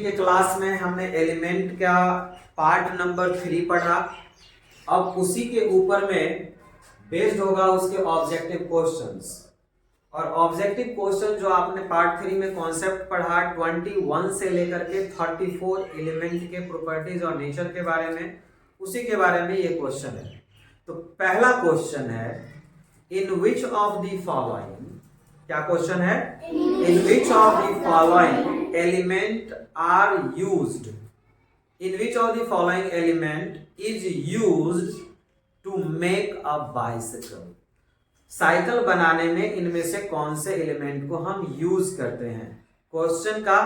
के क्लास में हमने एलिमेंट का पार्ट नंबर 3 पढ़ा। अब उसी के ऊपर में बेस्ड होगा उसके ऑब्जेक्टिव क्वेश्चंस। और ऑब्जेक्टिव क्वेश्चन जो आपने पार्ट 3 में कॉन्सेप्ट पढ़ा 21 से लेकर के 34 एलिमेंट के प्रॉपर्टीज और नेचर के बारे में, उसी के बारे में ये क्वेश्चन है। तो पहला क्वेश्चन है, in which of the following, क्या क्वेश्चन है? In which of the following element are used, in which of the following element is used to make a bicycle. Cycle बनाने में इनमें से कौन से एलिमेंट को हम यूज करते हैं? क्वेश्चन का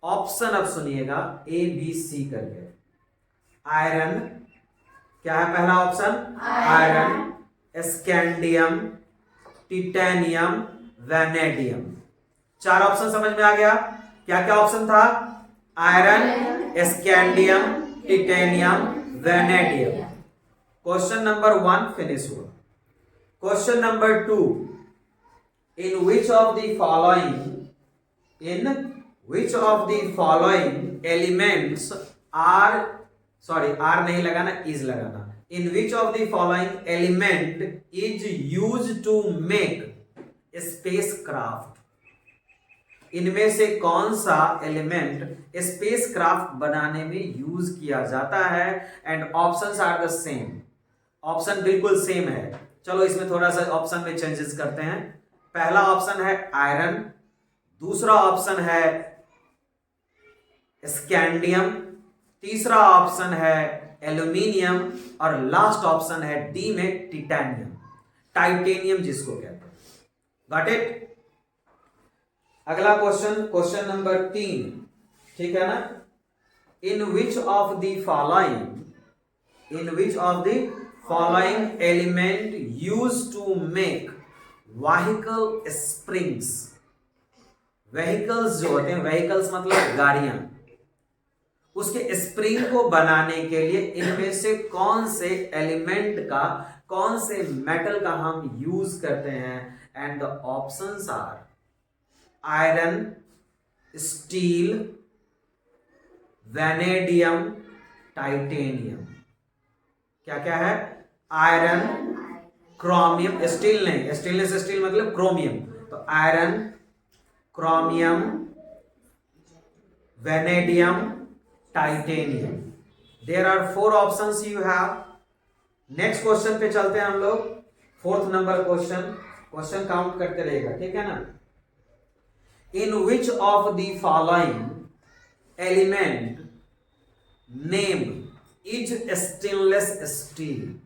ऑप्शन अब सुनिएगा, ए बी सी करके। आयरन, क्या है पहला option? Iron, scandium, titanium, vanadium. 4 option समझ में आ गया? क्या क्या ऑप्शन था? Iron, scandium, titanium, vanadium. Question number 1 finish हुआ। Question number 2, in which of the following elements are, sorry R नहीं लगाना, is लगाना। In which of the following element is used to make spacecraft? इनमें से कौन सा element spacecraft बनाने में यूज किया जाता है? And options are the same, option बिल्कुल सेम है। चलो इसमें थोड़ा सा ऑप्शन में चेंजेस करते हैं। पहला ऑप्शन है आयरन, दूसरा ऑप्शन है स्कैंडियम, तीसरा ऑप्शन है एल्यूमिनियम और लास्ट ऑप्शन है डी में टिटेनियम, टाइटेनियम जिसको कहते हैं। Got it? अगला क्वेश्चन, क्वेश्चन नंबर 3, ठीक है ना? In which of the following element use to make vehicle springs. Vehicles जो होते हैं, व्हीकल्स मतलब गाड़ियां, उसके स्प्रिंग को बनाने के लिए इनमें से कौन से एलिमेंट का, कौन से मेटल का हम यूज करते हैं? And the options are iron, steel, vanadium, titanium. क्या क्या है? आयरन, क्रोमियम, स्टील नहीं, स्टेनलेस स्टील मतलब क्रोमियम, तो iron, chromium, vanadium, titanium. There are 4 options you have. Next question पे चलते हैं हम लोग। 4th number question, question count करते रहेगा, ठीक है ना? In which of the following element name is stainless steel.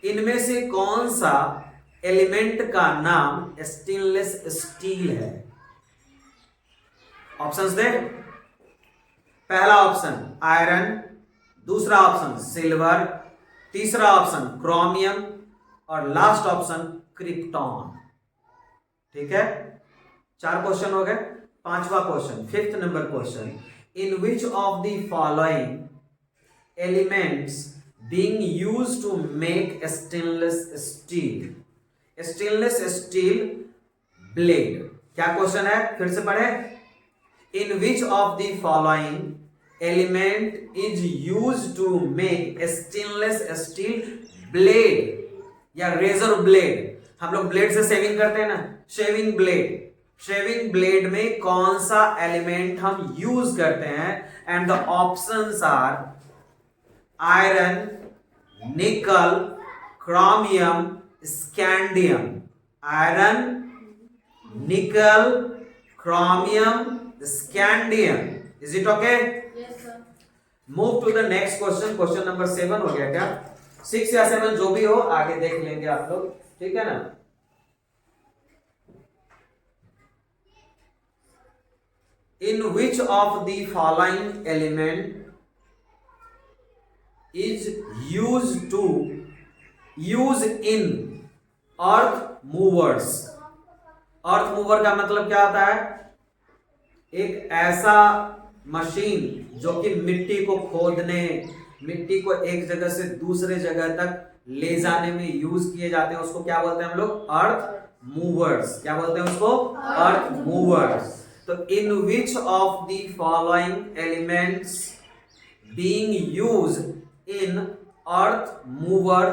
इनमें से कौन सा एलिमेंट का नाम स्टेनलेस स्टील है? ऑप्शंस दे। पहला ऑप्शन आयरन, दूसरा ऑप्शन सिल्वर, तीसरा ऑप्शन क्रोमियम और लास्ट ऑप्शन क्रिप्टॉन। ठीक है, 4 क्वेश्चन हो गए। 5वां question, 5th number question, in which of the following elements being used to make stainless steel, stainless steel blade. क्या क्वेश्चन है, फिर से पढ़े। In which of the following element is used to make stainless steel blade या razor blade. हम लोग blade से shaving करते हैं ना, शेविंग ब्लेड। शेविंग ब्लेड में कौन सा एलिमेंट हम यूज करते हैं? And the options are iron, nickel, chromium, scandium. Iron, nickel, chromium, scandium. Is it okay? Yes, sir. Move to the next question. Question number 7 हो गया क्या? 6 या 7 जो भी हो, आगे देख लेंगे आप लोग, ठीक है ना। In which of the following element is used in earth movers? Earth mover का मतलब क्या होता है? एक ऐसा मशीन जो कि मिट्टी को खोदने, मिट्टी को एक जगह से दूसरे जगह तक ले जाने में यूज किए जाते हैं, उसको क्या बोलते हैं हम लोग? Earth movers. क्या बोलते हैं उसको? Earth movers. तो in which of the following elements being used in earth mover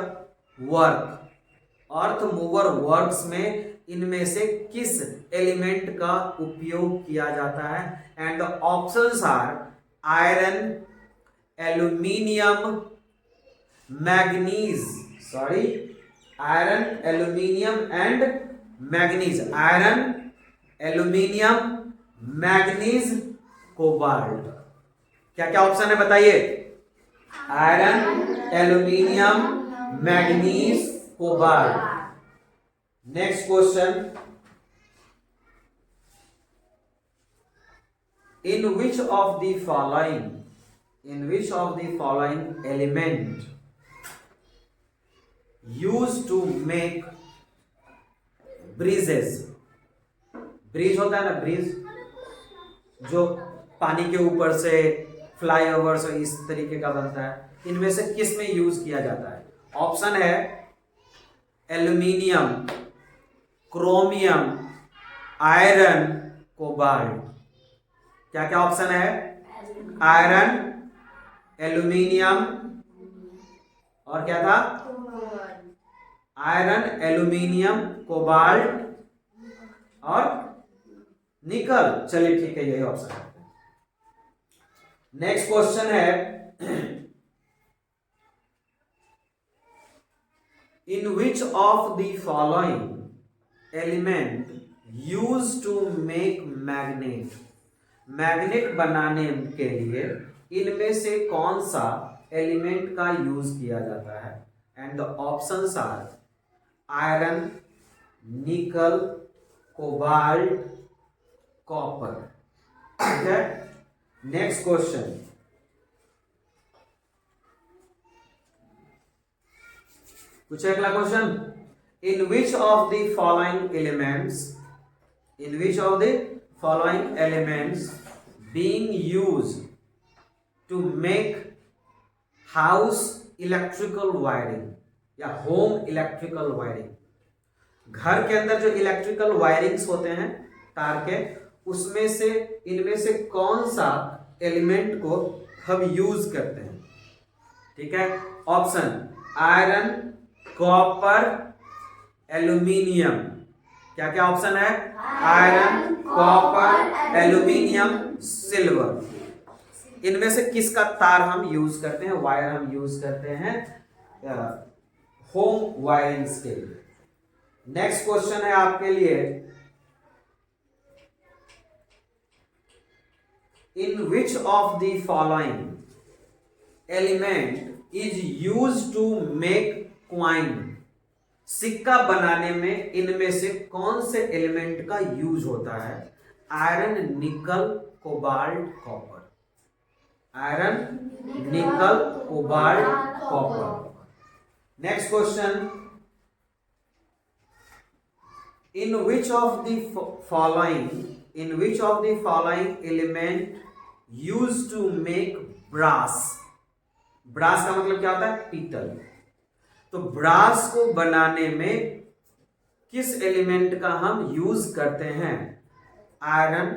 work, earth mover works में इनमें से किस एलिमेंट का उपयोग किया जाता है? And the options are iron, aluminium, manganese, sorry iron, aluminium and manganese, iron, aluminium, manganese, cobalt. क्या क्या ऑप्शन है बताइए? Iron, aluminium, manganese, cobalt. Next question, in which of the following element used to make bridges, bridge होता है ना, bridge जो पानी के ऊपर से फ्लाईओवर से इस तरीके का बनता है, इनमें से किस में यूज किया जाता है? ऑप्शन है एल्यूमिनियम, क्रोमियम, आयरन, कोबाल्ट। क्या क्या ऑप्शन है? आयरन, एल्यूमिनियम और क्या था? आयरन, एल्यूमिनियम, कोबाल्ट और निकल। चलिए ठीक है, यही ऑप्शन है। नेक्स्ट क्वेश्चन है, in which of the following element use to make magnet, magnet बनाने के लिए इनमें से कौन सा एलिमेंट का यूज किया जाता है? And the options are iron, nickel, cobalt, copper. ठीक है। नेक्स्ट क्वेश्चन, पूछे अगला question, in which of the following elements being used to make house electrical wiring या होम इलेक्ट्रिकल वायरिंग, घर के अंदर जो इलेक्ट्रिकल वायरिंग्स होते हैं तार के, उसमें से इनमें से कौन सा एलिमेंट को हम यूज करते हैं? ठीक है। Option iron, copper, aluminium. क्या क्या ऑप्शन है? Iron, copper, aluminium, silver. इनमें से किसका तार हम यूज करते हैं, वायर हम यूज करते हैं होम वायरिंग्स के लिए? नेक्स्ट क्वेश्चन है आपके लिए, in which of the following element is used to make coin, सिक्का बनाने में इनमें से कौन से एलिमेंट का यूज होता है? Iron, nickel, cobalt, copper. Iron, nickel, cobalt, copper. Next question, in which of the following element use to make brass, brass का मतलब क्या होता है? पीतल। तो ब्रास को बनाने में किस एलिमेंट का हम यूज करते हैं? आयरन,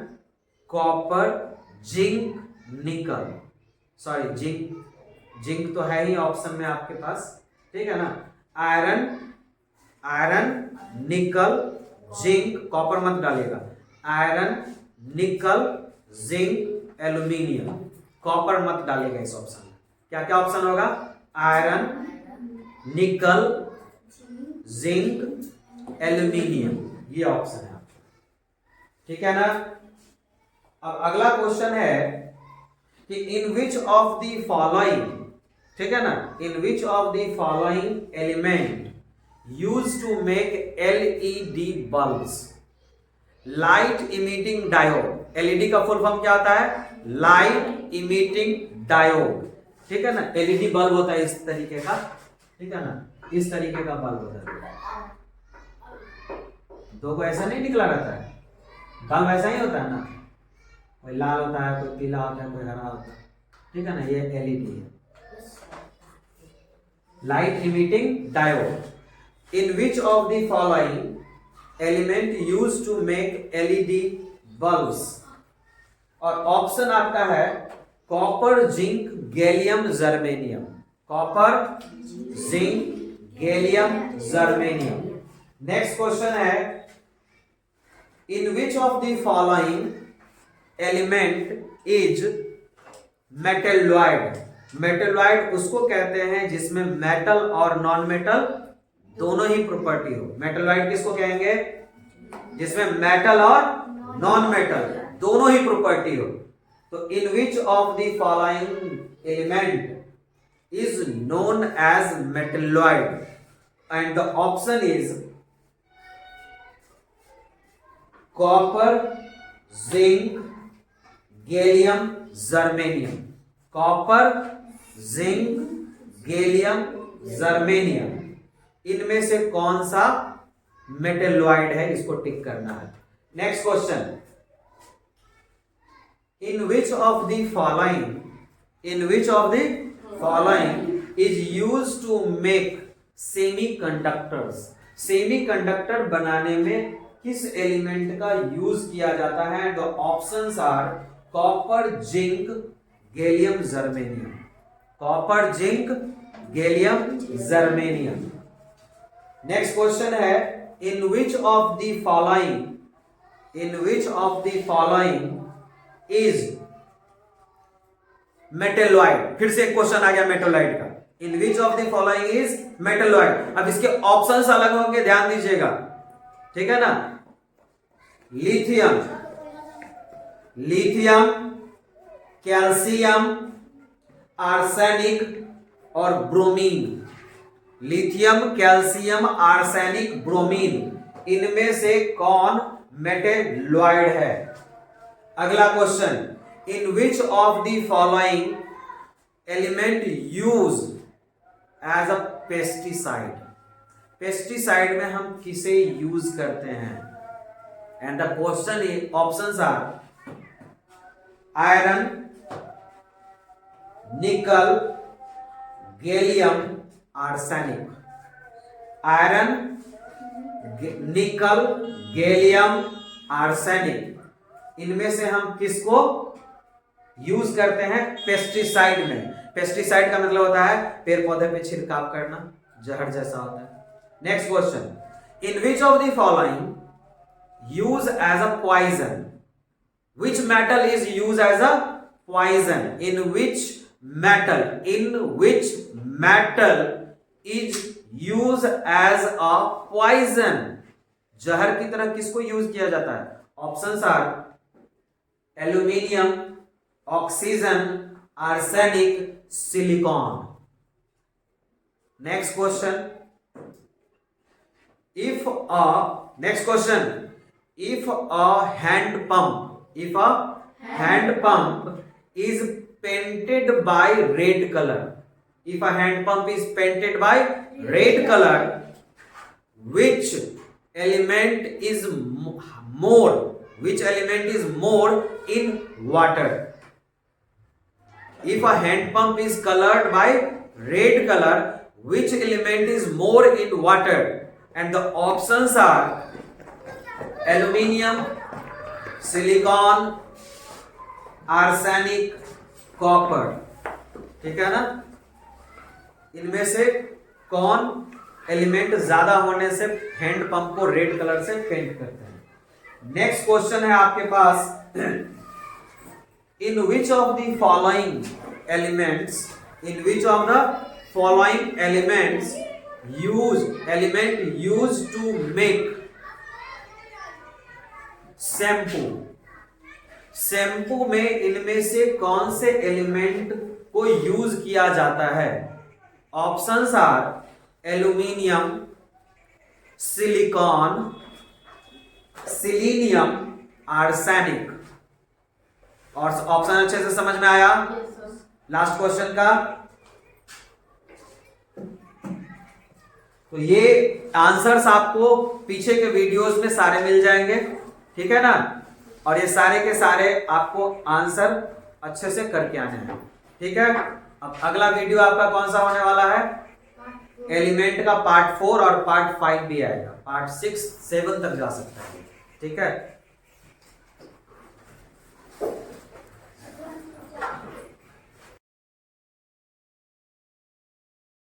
कॉपर, जिंक, निकल। सॉरी, जिंक तो है ही ऑप्शन में आपके पास, ठीक है ना। आयरन, निकल, जिंक, कॉपर मत डालिएगा। आयरन, निकल, जिंक, एल्यूमिनियम, कॉपर मत डालिएगा इस ऑप्शन में। क्या क्या ऑप्शन होगा? आयरन, निकल, जिंक, एल्यूमिनियम, ये ऑप्शन है आपका, ठीक है ना। अब अगला क्वेश्चन है कि in which of the following, ठीक है ना, in which of the following element use to make LED bulbs, light emitting diode. LED का फुल फॉर्म क्या होता है? लाइट इमिटिंग डायोड, ठीक है ना। एलईडी बल्ब होता है इस तरीके का, ठीक है ना, इस तरीके का बल्ब होता है। दो को ऐसा नहीं निकला रहता है, बल्ब ऐसा ही होता है ना, कोई लाल होता है, कोई पीला होता है, कोई हरा होता है, ठीक है ना। ये एलईडी है, light emitting diode. In which of the following element use to make LED bulbs, और ऑप्शन आपका है copper, zinc, gallium, germanium. Copper, zinc, gallium, germanium. Next question है in which of the following element is metalloid. Metalloid उसको कहते हैं जिसमें metal और non metal दोनों ही प्रॉपर्टी हो। मेटेलॉइड किसको कहेंगे? जिसमें मेटल और नॉन मेटल दोनों ही प्रॉपर्टी हो। तो in which of the following element is known as metalloid and the option is copper, zinc, gallium, germanium. Copper, zinc, gallium, germanium, इनमें से कौन सा मेटेलॉइड है, इसको टिक करना है। Next question in which of the following is used to make semiconductors. Semiconductor बनाने में किस एलिमेंट का यूज किया जाता है? The options are copper, zinc, gallium, germanium. Copper, zinc, gallium, germanium. Next question है in which of the following is metalloid. फिर से एक क्वेश्चन आ गया मेटेलॉइड का। In which of the following is metalloid. अब इसके ऑप्शंस अलग होंगे, ध्यान दीजिएगा, ठीक है ना। लिथियम, कैल्शियम, आर्सेनिक और bromine. Lithium, calcium, arsenic, bromine, इनमें से कौन मेटेलॉइड है? अगला question in which of the following element use as a pesticide. Pesticide में हम किसे यूज करते हैं? And the question is options are iron, nickel, gallium, arsenic. Iron, nickel, gallium, arsenic, इनमें से हम किसको यूज करते हैं पेस्टिसाइड में? पेस्टिसाइड का मतलब होता है पेड़ पौधे पे छिड़काव करना, जहर जैसा होता है। Next question in which of the following use as a poison. Which metal is use as a poison? In which metal is use as a poison. जहर की तरह किसको यूज किया जाता है? Options are aluminium, oxygen, arsenic, silicon. Next question if a hand pump is painted by red color, if a hand pump is painted by red color, which element is more in water? If a hand pump is colored by red color, which element is more in water? And the options are aluminium, silicon, arsenic, copper। ठीक है ना। इनमें से कौन element ज्यादा होने से hand pump को रेड कलर से पेंट करते हैं? नेक्स्ट क्वेश्चन है आपके पास in which of the following elements use to make shampoo में इनमें से कौन से एलिमेंट को यूज किया जाता है? Options are aluminium, silicon, selenium, arsenic. और ऑप्शन अच्छे से समझ में आया? लास्ट क्वेश्चन का तो ये आंसर्स आपको पीछे के वीडियोस में सारे मिल जाएंगे, ठीक है ना। और ये सारे के सारे आपको आंसर अच्छे से करके आने हैं, ठीक है। अब अगला वीडियो आपका कौन सा होने वाला है? एलिमेंट का पार्ट 4 और पार्ट 5 भी आएगा, पार्ट 6, 7 तक जा सकता है, ठीक है।